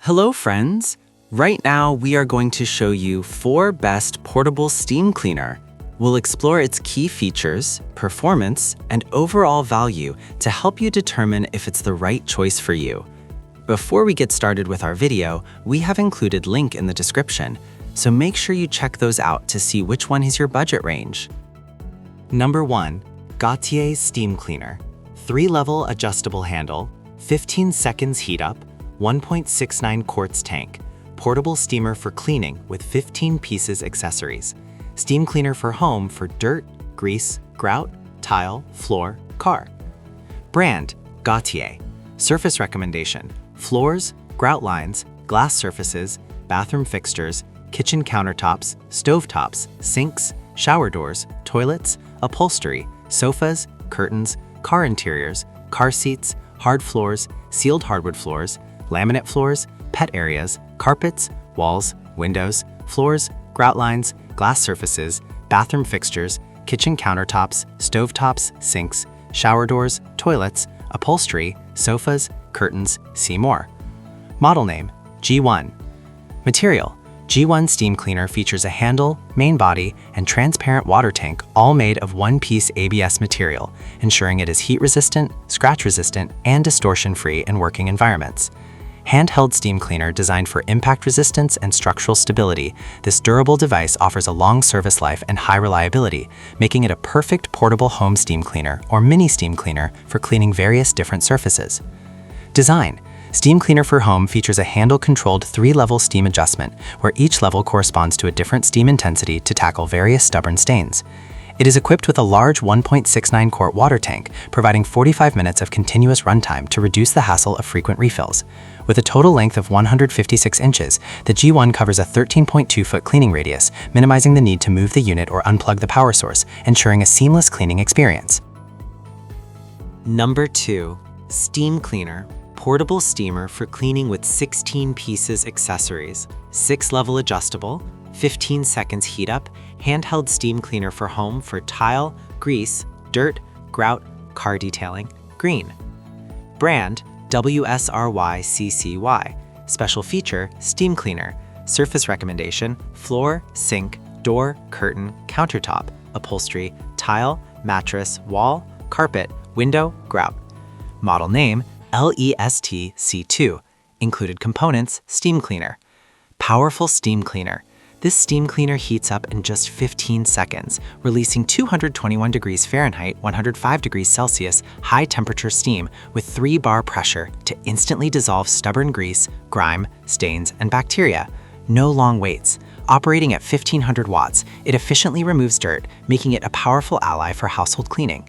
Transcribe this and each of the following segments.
Hello friends! Right now we are going to show you 4 best portable steam cleaner. We'll explore its key features, performance, and overall value to help you determine if it's the right choice for you. Before we get started with our video, we have included link in the description, so make sure you check those out to see which one is your budget range. Number 1. Gautye Steam Cleaner. 3-level adjustable handle, 15 seconds heat up, 1.69 quarts tank, portable steamer for cleaning with 15 pieces accessories, steam cleaner for home for dirt, grease, grout, tile, floor, car. Brand, Gautye. Surface recommendation, floors, grout lines, glass surfaces, bathroom fixtures, kitchen countertops, stovetops, sinks, shower doors, toilets, upholstery, sofas, curtains, car interiors, car seats, hard floors, sealed hardwood floors, laminate floors, pet areas, carpets, walls, windows, floors, grout lines, glass surfaces, bathroom fixtures, kitchen countertops, stovetops, sinks, shower doors, toilets, upholstery, sofas, curtains, see more. Model name, G1. Material, G1 Steam Cleaner features a handle, main body, and transparent water tank all made of one-piece ABS material, ensuring it is heat-resistant, scratch-resistant, and distortion-free in working environments. Handheld steam cleaner designed for impact resistance and structural stability, this durable device offers a long service life and high reliability, making it a perfect portable home steam cleaner or mini steam cleaner for cleaning various different surfaces. Design. Steam cleaner for home features a handle-controlled 3-level steam adjustment, where each level corresponds to a different steam intensity to tackle various stubborn stains. It is equipped with a large 1.69 quart water tank, providing 45 minutes of continuous runtime to reduce the hassle of frequent refills. With a total length of 156 inches, the G1 covers a 13.2-foot cleaning radius, minimizing the need to move the unit or unplug the power source, ensuring a seamless cleaning experience. Number 2. Steam Cleaner. Portable steamer for cleaning with 16 pieces accessories. 6-level adjustable, 15 seconds heat up, handheld steam cleaner for home for tile, grease, dirt, grout, car detailing, green. Brand, WSRYCCY. Special feature, steam cleaner. Surface recommendation, floor, sink, door, curtain, countertop, upholstery, tile, mattress, wall, carpet, window, grout. Model name, LEST-C2. Included components, steam cleaner. Powerful steam cleaner. This steam cleaner heats up in just 15 seconds, releasing 221 degrees Fahrenheit, 105 degrees Celsius high temperature steam with 3-bar pressure to instantly dissolve stubborn grease, grime, stains, and bacteria. No long waits. Operating at 1500 watts, it efficiently removes dirt, making it a powerful ally for household cleaning.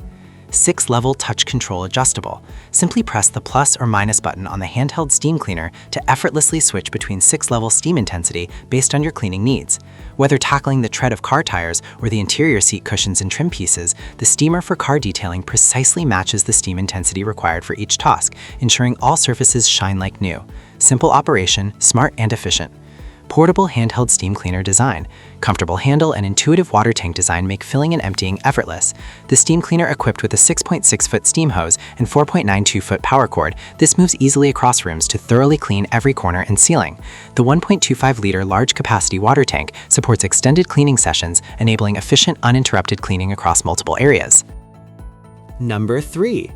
6-level touch control adjustable. Simply press the plus or minus button on the handheld steam cleaner to effortlessly switch between 6-level steam intensity based on your cleaning needs. Whether tackling the tread of car tires or the interior seat cushions and trim pieces, the steamer for car detailing precisely matches the steam intensity required for each task, ensuring all surfaces shine like new. Simple operation, smart and efficient. Portable handheld steam cleaner design. Comfortable handle and intuitive water tank design make filling and emptying effortless. The steam cleaner equipped with a 6.6-foot steam hose and 4.92-foot power cord, this moves easily across rooms to thoroughly clean every corner and ceiling. The 1.25-liter large-capacity water tank supports extended cleaning sessions, enabling efficient, uninterrupted cleaning across multiple areas. Number 3.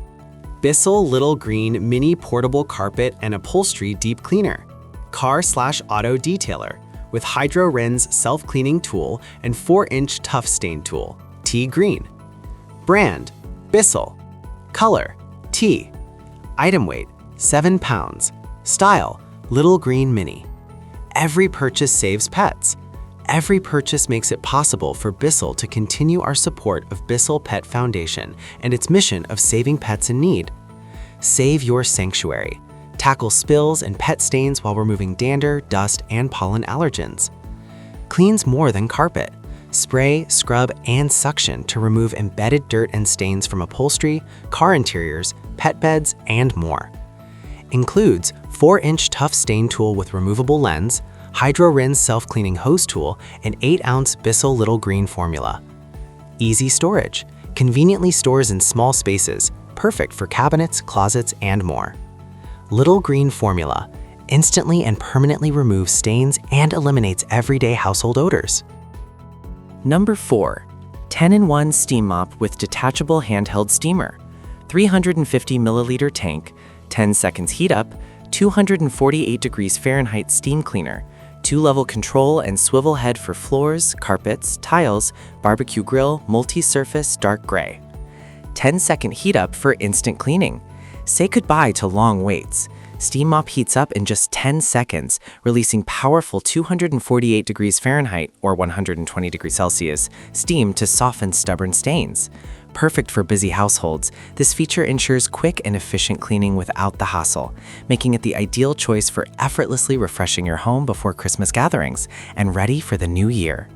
BISSELL Little Green Mini Portable Carpet and Upholstery Deep Cleaner. Car/auto detailer with Hydro Rinse self-cleaning tool and 4-inch tough stain tool, Tea Green. Brand, BISSELL. Color, tea. Item weight, 7 pounds. Style, Little Green Mini. Every purchase saves pets. Every purchase makes it possible for BISSELL to continue our support of BISSELL Pet Foundation and its mission of saving pets in need. Save your sanctuary. Tackle spills and pet stains while removing dander, dust, and pollen allergens. Cleans more than carpet. Spray, scrub, and suction to remove embedded dirt and stains from upholstery, car interiors, pet beds, and more. Includes 4-inch tough stain tool with removable lens, Hydro Rinse self-cleaning hose tool, and 8-ounce BISSELL Little Green formula. Easy storage. Conveniently stores in small spaces, perfect for cabinets, closets, and more. Little Green formula, instantly and permanently removes stains and eliminates everyday household odors. Number 4. 10-in-1 Steam Mop with Detachable Handheld Steamer. 350 milliliter tank, 10 seconds heat up, 248 degrees Fahrenheit steam cleaner, 2-level control and swivel head for floors, carpets, tiles, barbecue grill, multi-surface, dark gray. 10-second heat up for instant cleaning. Say goodbye to long waits. Steam Mop heats up in just 10 seconds, releasing powerful 248 degrees Fahrenheit or 120 degrees Celsius steam to soften stubborn stains. Perfect for busy households, this feature ensures quick and efficient cleaning without the hassle, making it the ideal choice for effortlessly refreshing your home before Christmas gatherings and ready for the new year.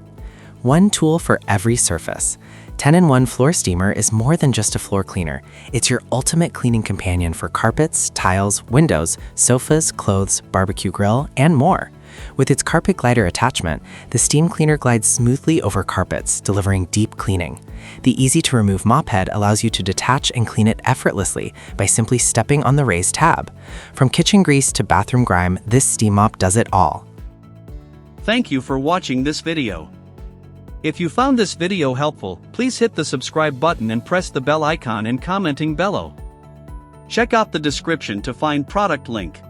One tool for every surface. 10-in-1 Floor Steamer is more than just a floor cleaner. It's your ultimate cleaning companion for carpets, tiles, windows, sofas, clothes, barbecue grill, and more. With its carpet glider attachment, the steam cleaner glides smoothly over carpets, delivering deep cleaning. The easy-to-remove mop head allows you to detach and clean it effortlessly by simply stepping on the raised tab. From kitchen grease to bathroom grime, this steam mop does it all. Thank you for watching this video. If you found this video helpful, please hit the subscribe button and press the bell icon and commenting below. Check out the description to find product link.